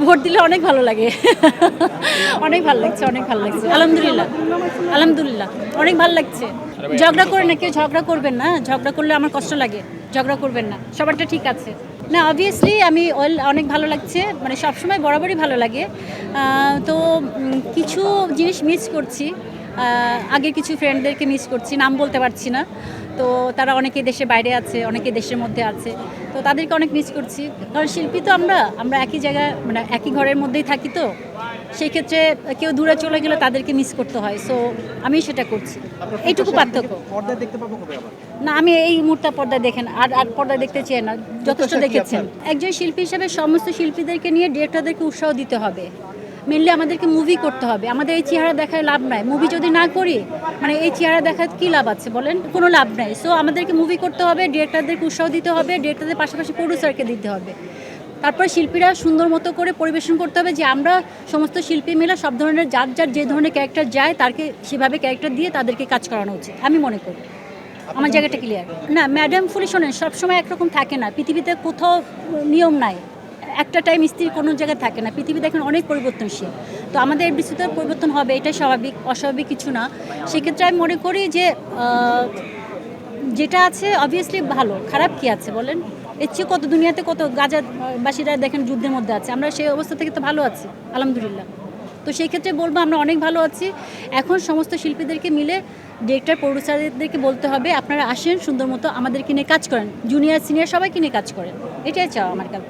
Vote দিলে অনেক ভালো লাগে। অনেক ভালো লাগছে, অনেক ভালো লাগছে। আলহামদুলিল্লাহ, আলহামদুলিল্লাহ, অনেক ভালো লাগছে। ঝগড়া করে না, কেউ ঝগড়া করবেন না। ঝগড়া করলে আমার কষ্ট লাগে। ঝগড়া করবেন না, সবারটা ঠিক আছে। না, অবভিয়াসলি আমি অনেক ভালো লাগছে, মানে সবসময় বরাবরই ভালো লাগে। তো কিছু জিনিস মিস করছি। আগের কিছু ফ্রেন্ডদেরকে মিস করছি, নাম বলতে পারছি না। তো তারা অনেকে দেশের বাইরে আছে, অনেকে দেশের মধ্যে আছে। তো তাদেরকে অনেক মিস করছি, কারণ শিল্পী তো আমরা একই জায়গায়, মানে একই ঘরের মধ্যেই থাকি। তো সেই ক্ষেত্রে কেউ দূরে চলে গেলে তাদেরকে মিস করতে হয়। সো আমি সেটা করছি, এইটুকু পার্থক্য। পর্দায় দেখতে পাবো কবে আবার? না, আমি এই মুহূর্তে পর্দায় দেখেন, আর পর্দায় দেখতে চাই না, যথেষ্ট দেখেছেন। একজন শিল্পী হিসেবে সমস্ত শিল্পীদেরকে নিয়ে ডিরেক্টরদেরকে উৎসাহ দিতে হবে। মেনলি আমাদেরকে মুভি করতে হবে। আমাদের এই চেহারা দেখায় লাভ নাই। মুভি যদি না করি, মানে এই চেহারা দেখার কী লাভ আছে বলেন? কোনো লাভ নাই। সো আমাদেরকে মুভি করতে হবে, ডিরেক্টরদেরকে উৎসাহ দিতে হবে, ডিরেক্টরদের পাশাপাশি প্রডিউসারকে দিতে হবে। তারপরে শিল্পীরা সুন্দর মতো করে পরিবেশন করতে হবে, যে আমরা সমস্ত শিল্পী মিলে সব ধরনের যার যার যে ধরনের ক্যারেক্টার যায় তাকে সেভাবে ক্যারেক্টার দিয়ে তাদেরকে কাজ করানো উচিত, আমি মনে করি। আমার জায়গাটা ক্লিয়ার না। ম্যাডাম ফুলি শোনেন, সবসময় একরকম থাকে না। পৃথিবীতে কোথাও নিয়ম নাই, একটা টাইম স্থির কোনো জায়গায় থাকে না। পৃথিবী দেখেন অনেক পরিবর্তনশীল। তো আমাদের এফডিসিতে পরিবর্তন হবে, এটাই স্বাভাবিক, অস্বাভাবিক কিছু না। সেক্ষেত্রে আমি মনে করি যে যেটা আছে অবভিয়াসলি ভালো, খারাপ কি আছে বলেন? এর চেয়ে কত দুনিয়াতে কত গাজাবাসীরা দেখেন যুদ্ধের মধ্যে আছে, আমরা সেই অবস্থা থেকে তো ভালো আছি আলহামদুলিল্লাহ। তো সেই ক্ষেত্রে বলবো আমরা অনেক ভালো আছি। এখন সমস্ত শিল্পীদেরকে মিলে ডিরেক্টর প্রডিউসারদেরকে বলতে হবে, আপনারা আসেন সুন্দর মতো আমাদেরকে নিয়ে কাজ করেন, জুনিয়র সিনিয়র সবাইকে নিয়ে কাজ করেন। এটাই চাও আমার কাছে।